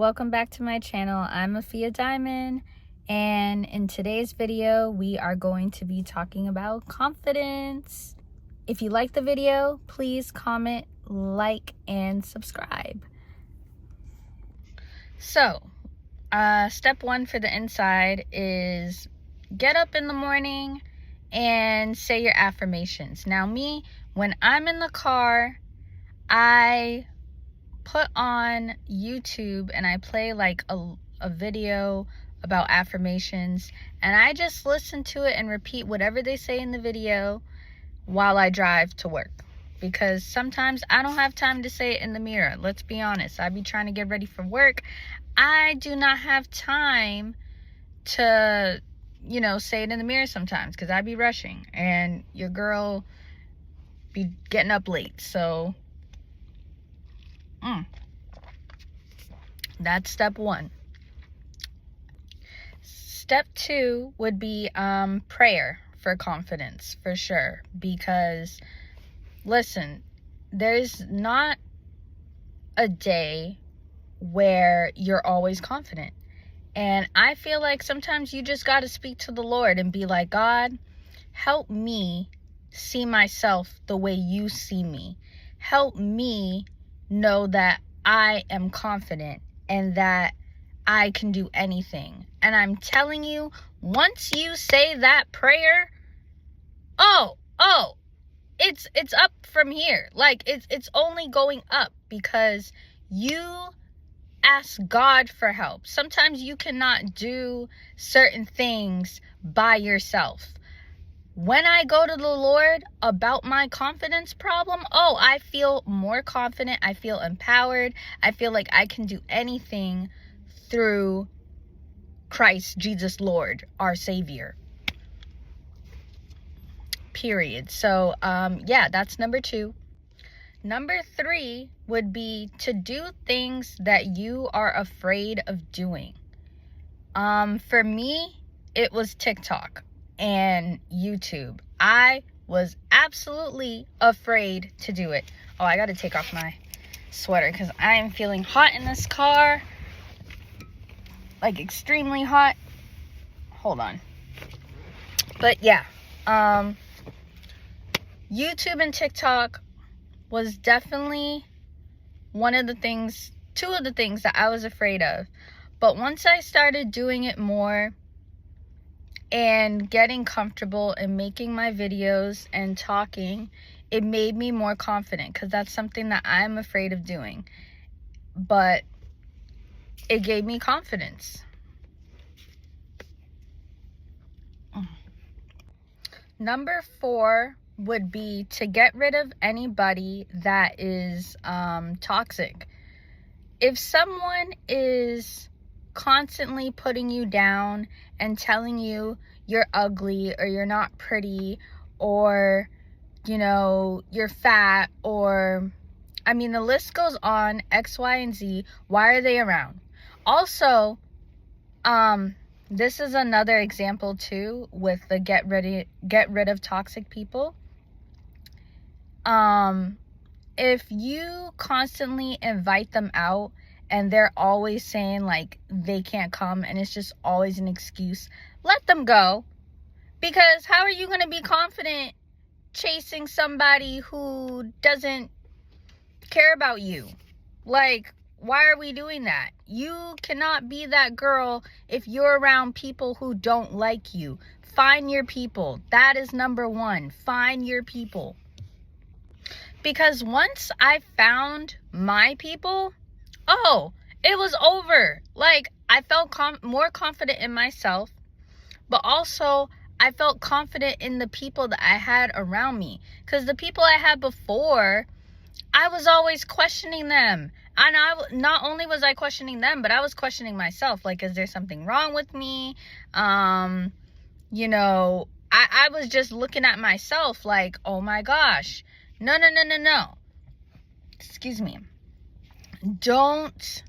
welcome back to my channel. I'm Afia Diamond, and in today's video we are going to be talking about confidence. If you like the video, please comment, like, and subscribe. So step one for the inside is get up in the morning and say your affirmations. Now me, when I'm in the car, I put on YouTube and I play like a video about affirmations, and I just listen to it and repeat whatever they say in the video while I drive to work, because sometimes I don't have time to say it in the mirror. Let's be honest, I be trying to get ready for work. I do not have time to say it in the mirror sometimes because I be rushing and your girl be getting up late. So that's step one. Step two would be prayer for confidence, for sure. Because listen, there's not a day where you're always confident. And I feel like sometimes you just got to speak to the Lord and be like, God, help me see myself the way you see me. Help me know that I am confident and that I can do anything. And I'm telling you, once you say that prayer, it's up from here. Like it's only going up because you ask God for help. Sometimes you cannot do certain things by yourself. When I go to the Lord about my confidence problem, I feel more confident. I feel empowered. I feel like I can do anything through Christ Jesus Lord, our Savior. Period. So, yeah, that's number two. Number three would be to do things that you are afraid of doing. For me, it was TikTok and YouTube. I was absolutely afraid to do it. I got to take off my sweater because I am feeling hot in this car. Like extremely hot. Hold on. But yeah, YouTube and TikTok was definitely two of the things that I was afraid of. But once I started doing it more and getting comfortable and making my videos and talking, it made me more confident, because that's something that I'm afraid of doing. But it gave me confidence. Number four would be to get rid of anybody that is toxic. If someone is constantly putting you down and telling you you're ugly or you're not pretty or you're fat, or the list goes on, X, Y, and Z, why are they around? Also, this is another example too with the get rid of toxic people. If you constantly invite them out and they're always saying like they can't come and it's just always an excuse, let them go. Because how are you going to be confident chasing somebody who doesn't care about you? Like, why are we doing that? You cannot be that girl if you're around people who don't like you. Find your people. That is number one. Find your people. Because once I found my people, it was over. Like, I felt more confident in myself, but also I felt confident in the people that I had around me. Because the people I had before, I was always questioning them. And not only was I questioning them, but I was questioning myself. Like, is there something wrong with me? I was just looking at myself like, oh my gosh. No. Excuse me. Don't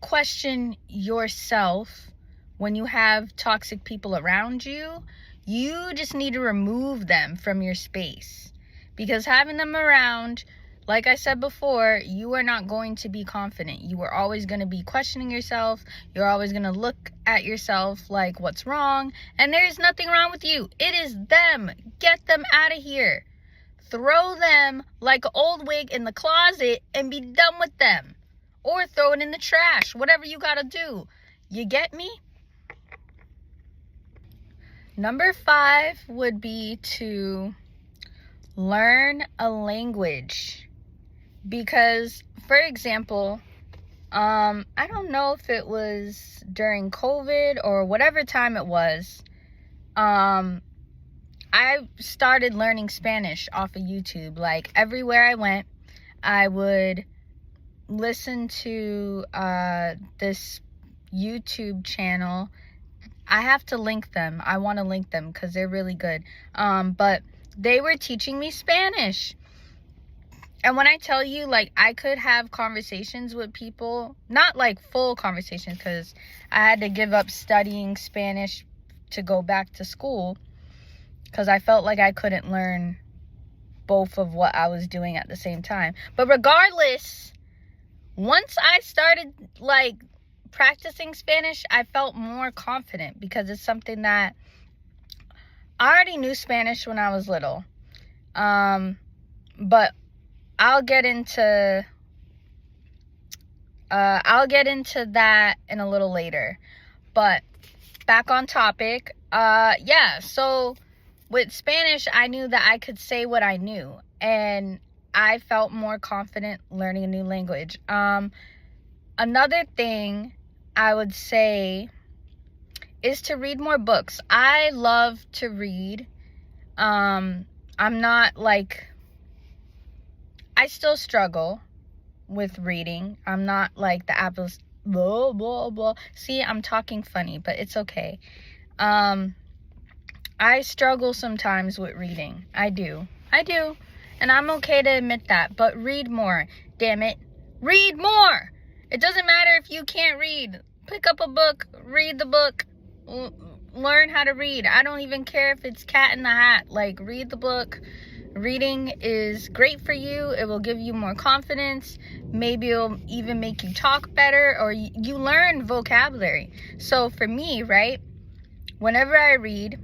question yourself when you have toxic people around you. You just need to remove them from your space. Because having them around like I said before, you are not going to be confident. You are always going to be questioning yourself. You're always going to look at yourself like, what's wrong? And there's nothing wrong with you. It is them. Get them out of here. Throw them like an old wig in the closet and be done with them. Or throw it in the trash. Whatever you got to do. You get me? Number 5 would be to learn a language. Because, for example, I don't know if it was during COVID or whatever time it was, I started learning Spanish off of YouTube. Like, everywhere I went, I would listen to this YouTube channel. I have to link them. I want to link them because they're really good. But they were teaching me Spanish. And when I tell you, like, I could have conversations with people, not like full conversations, because I had to give up studying Spanish to go back to school, because I felt like I couldn't learn both of what I was doing at the same time. But regardless, once I started, like, practicing Spanish, I felt more confident, because it's something that I already knew Spanish when I was little. But I'll get into that in a little later. But back on topic. So with Spanish, I knew that I could say what I knew, and I felt more confident learning a new language. Another thing I would say is to read more books. I love to read. I'm not like, I still struggle with reading. I'm not like the apples, blah, blah, blah. See, I'm talking funny, but it's okay. I struggle sometimes with reading. I do. And I'm okay to admit that. But read more. Damn it. Read more. It doesn't matter if you can't read. Pick up a book. Read the book. Learn how to read. I don't even care if it's Cat in the Hat. Like, read the book. Reading is great for you. It will give you more confidence. Maybe it'll even make you talk better, or you learn vocabulary. So for me, right, whenever I read,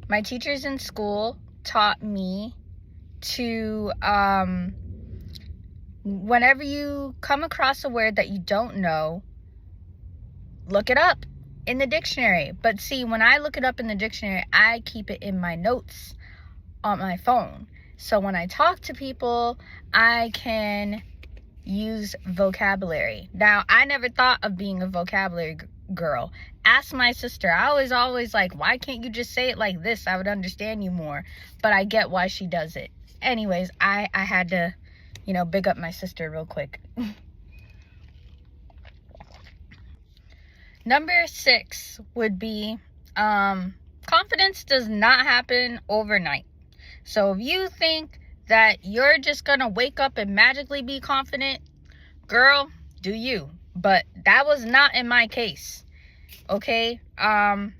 my teachers in school taught me to, whenever you come across a word that you don't know, look it up in the dictionary. But see, when I look it up in the dictionary, I keep it in my notes on my phone. So when I talk to people, I can use vocabulary. Now, I never thought of being a vocabulary girl. Ask my sister. I was always like, why can't you just say it like this? I would understand you more. But I get why she does it. Anyways, I had to, big up my sister real quick. Number 6 would be, confidence does not happen overnight. So if you think that you're just going to wake up and magically be confident, girl, do you. But that was not in my case. Okay? I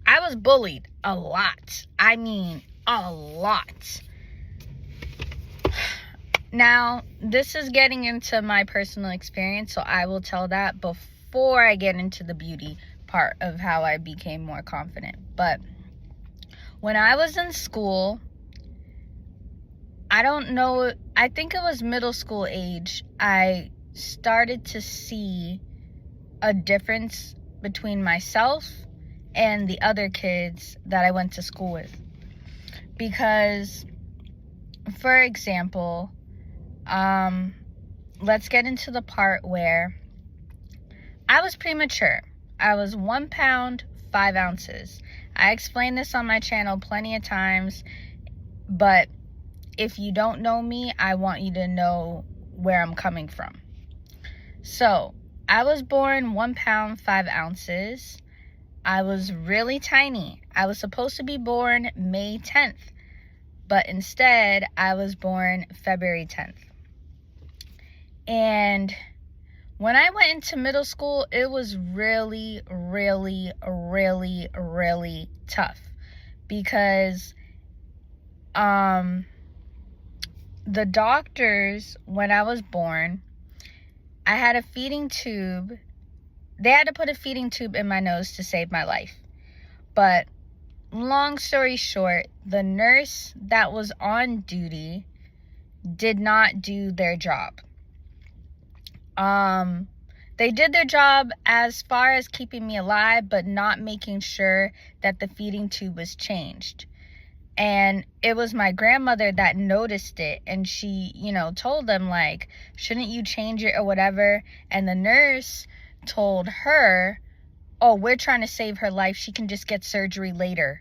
was bullied a lot. I mean, a lot. Now, this is getting into my personal experience, so I will tell that before I get into the beauty part of how I became more confident. But when I was in school, I don't know, I think it was middle school age, I started to see a difference between myself and the other kids that I went to school with. Because, for example, let's get into the part where I was premature. I was 1 pound, 5 ounces. I explained this on my channel plenty of times, but if you don't know me, I want you to know where I'm coming from. So, I was born 1 pound, 5 ounces. I was really tiny. I was supposed to be born May 10th, but instead, I was born February 10th. And when I went into middle school, it was really, really, really, really tough. Because the doctors, when I was born, I had a feeding tube. They had to put a feeding tube in my nose to save my life. But long story short, the nurse that was on duty did not do their job. They did their job as far as keeping me alive, but not making sure that the feeding tube was changed. And it was my grandmother that noticed it, and she, told them, like, shouldn't you change it or whatever? And the nurse told her, oh, we're trying to save her life. She can just get surgery later.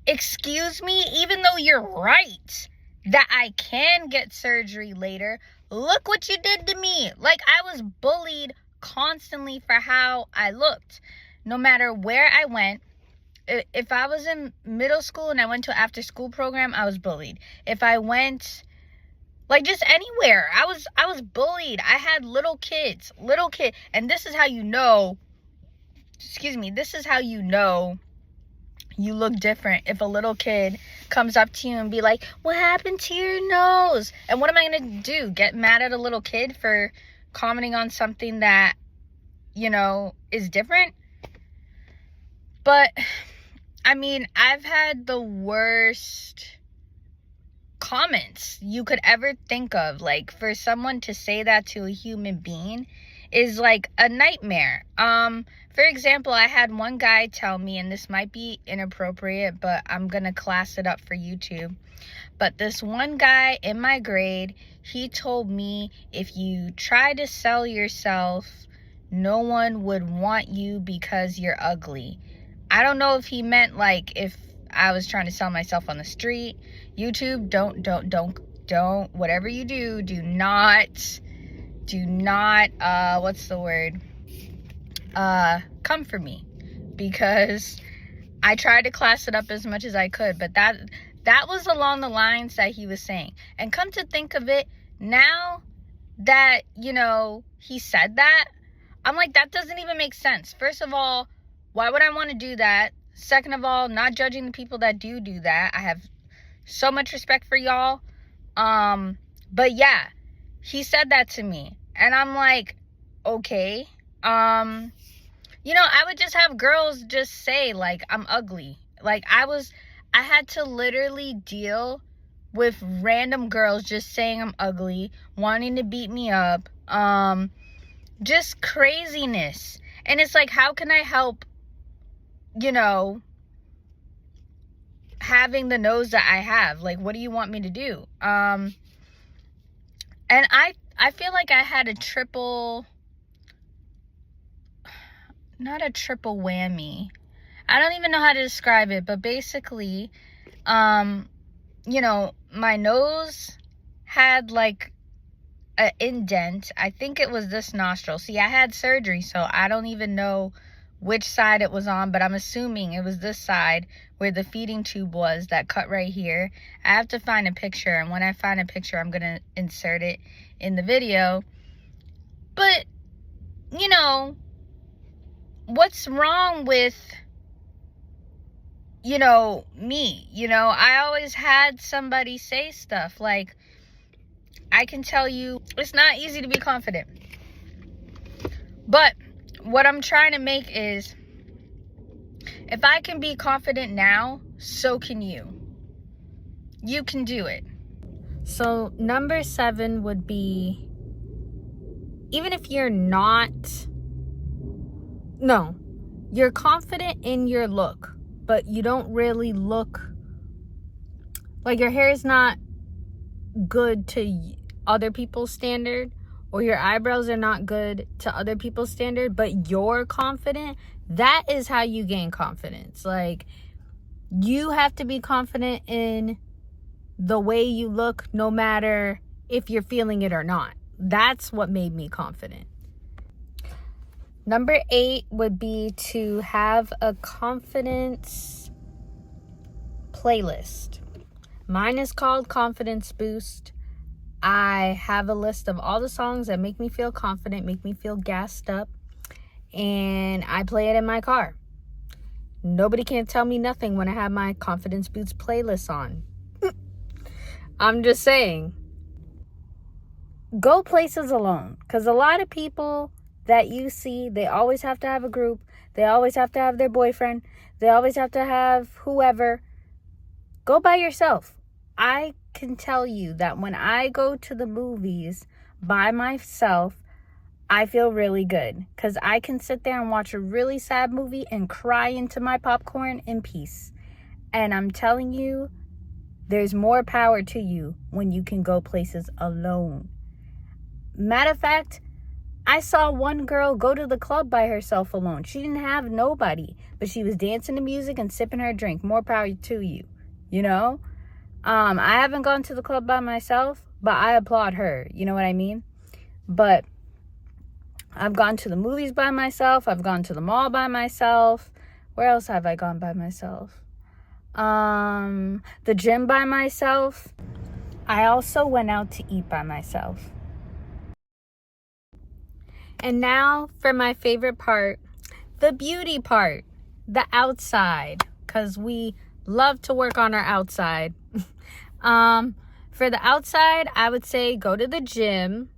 Excuse me? Even though you're right that I can get surgery later, look what you did to me. Like, I was bullied constantly for how I looked. No matter where I went, if I was in middle school and I went to an after school program, I was bullied. If I went, like, just anywhere, I was bullied. I had little kids, and this is how you know, this is how you know you look different. If a little kid comes up to you and be like, what happened to your nose? And what am I going to do? Get mad at a little kid for commenting on something that, is different? But, I mean, I've had the worst comments you could ever think of. Like, for someone to say that to a human being is like a nightmare. For example, I had one guy tell me, and this might be inappropriate, but I'm gonna class it up for YouTube. But this one guy in my grade, he told me, if you try to sell yourself, no one would want you because you're ugly. I don't know if he meant, like, if I was trying to sell myself on the street. YouTube, don't, whatever you do not, what's the word? Come for me, because I tried to class it up as much as I could, but that was along the lines that he was saying. And come to think of it, now that, he said that, I'm like, that doesn't even make sense. First of all, why would I want to do that? Second of all, not judging the people that do that. I have so much respect for y'all. But yeah, he said that to me, and I'm like, okay. I would just have girls just say, like, I'm ugly. Like, I had to literally deal with random girls just saying I'm ugly, wanting to beat me up, just craziness. And it's like, how can I help, having the nose that I have? Like, what do you want me to do? And I feel like I had not a triple whammy. I don't even know how to describe it, but basically, my nose had like an indent. I think it was this nostril. See, I had surgery, so I don't even know which side it was on, but I'm assuming it was this side where the feeding tube was, that cut right here. I have to find a picture, and when I find a picture, I'm gonna insert it in the video. But, what's wrong with, me? I always had somebody say stuff. Like, I can tell you, it's not easy to be confident. But what I'm trying to make is, if I can be confident now, so can you. You can do it. So number 7 would be, even if you're you're confident in your look, but you don't really look, like, your hair is not good to other people's standard, or your eyebrows are not good to other people's standard, but you're confident, that is how you gain confidence. Like, you have to be confident in the way you look, no matter if you're feeling it or not. That's what made me confident. Number 8 would be to have a confidence playlist. Mine is called Confidence Boost. I have a list of all the songs that make me feel confident, make me feel gassed up, and I play it in my car. Nobody can tell me nothing when I have my Confidence Boost playlist on. I'm just saying. go places alone. Because a lot of people that you see, they always have to have a group. They always have to have their boyfriend. They always have to have whoever. Go by yourself. I can tell you that when I go to the movies by myself, I feel really good. Because I can sit there and watch a really sad movie and cry into my popcorn in peace. And I'm telling you, there's more power to you when you can go places alone. Matter of fact, I saw one girl go to the club by herself alone. She didn't have nobody, but she was dancing to music and sipping her drink. More power to you, you know? I haven't gone to the club by myself, but I applaud her. You know what I mean? But I've gone to the movies by myself. I've gone to the mall by myself. Where else have I gone by myself? The gym by myself. I also went out to eat by myself. And now for my favorite part, the beauty part, the outside, because we love to work on our outside. For the outside, I would say go to the gym,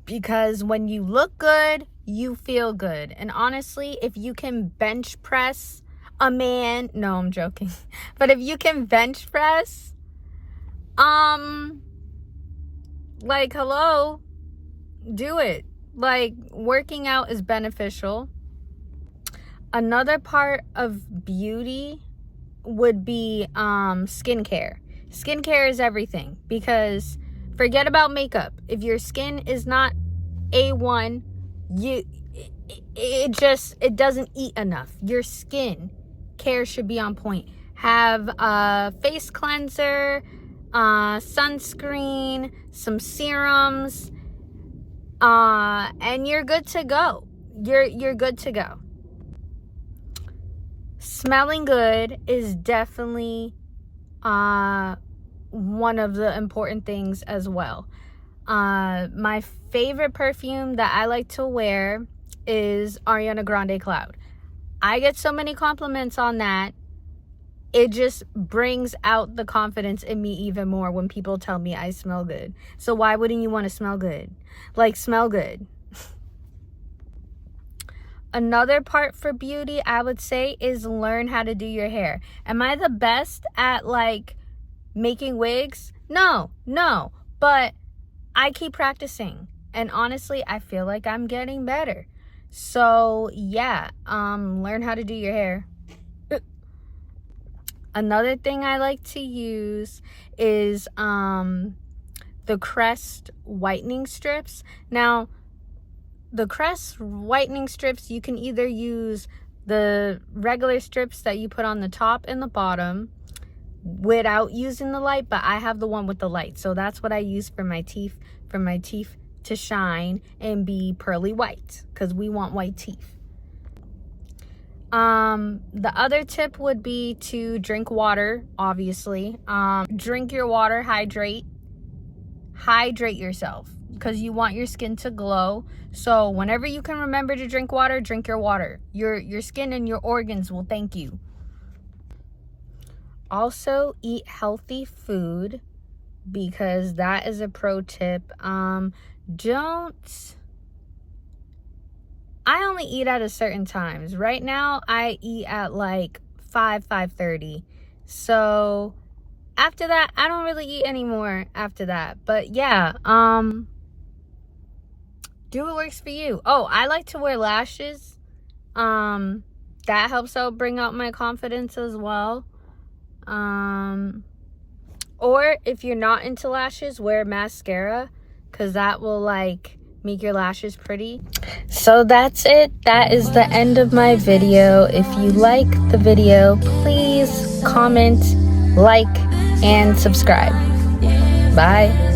because when you look good, you feel good. And honestly, if you can bench press a man, no, I'm joking. But if you can bench press, like, hello, do it. Like, working out is beneficial. Another part of beauty would be skincare. Skincare is everything, because forget about makeup. If your skin is not A1, it doesn't eat enough. Your skin care should be on point. Have a face cleanser, sunscreen, some serums, and you're good to go. You're good to go. Smelling good is definitely one of the important things as well. My favorite perfume that I like to wear is Ariana Grande Cloud. I get so many compliments on that. It just brings out the confidence in me even more when people tell me I smell good. So why wouldn't you want to smell good? Like, smell good. Another part for beauty, I would say, is learn how to do your hair. Am I the best at, like, making wigs? No. But I keep practicing. And honestly, I feel like I'm getting better. So, yeah, learn how to do your hair. Another thing I like to use is the Crest whitening strips. Now, the Crest whitening strips, you can either use the regular strips that you put on the top and the bottom without using the light, but I have the one with the light. So that's what I use for my teeth to shine and be pearly white, because we want white teeth. The other tip would be to drink water, obviously. Drink your water, hydrate yourself, because you want your skin to glow. So whenever you can remember to drink water, drink your water. Your skin and your organs will thank you. Also, eat healthy food, because that is a pro tip. I only eat at a certain times. Right now, I eat at like 5:30. So after that, I don't really eat anymore after that. But yeah, do what works for you. Oh, I like to wear lashes. That helps out bring out my confidence as well. Or if you're not into lashes, wear mascara, because that will like make your lashes pretty. So that's it. That is the end of my video. If you like the video, please comment, like, and subscribe. Bye.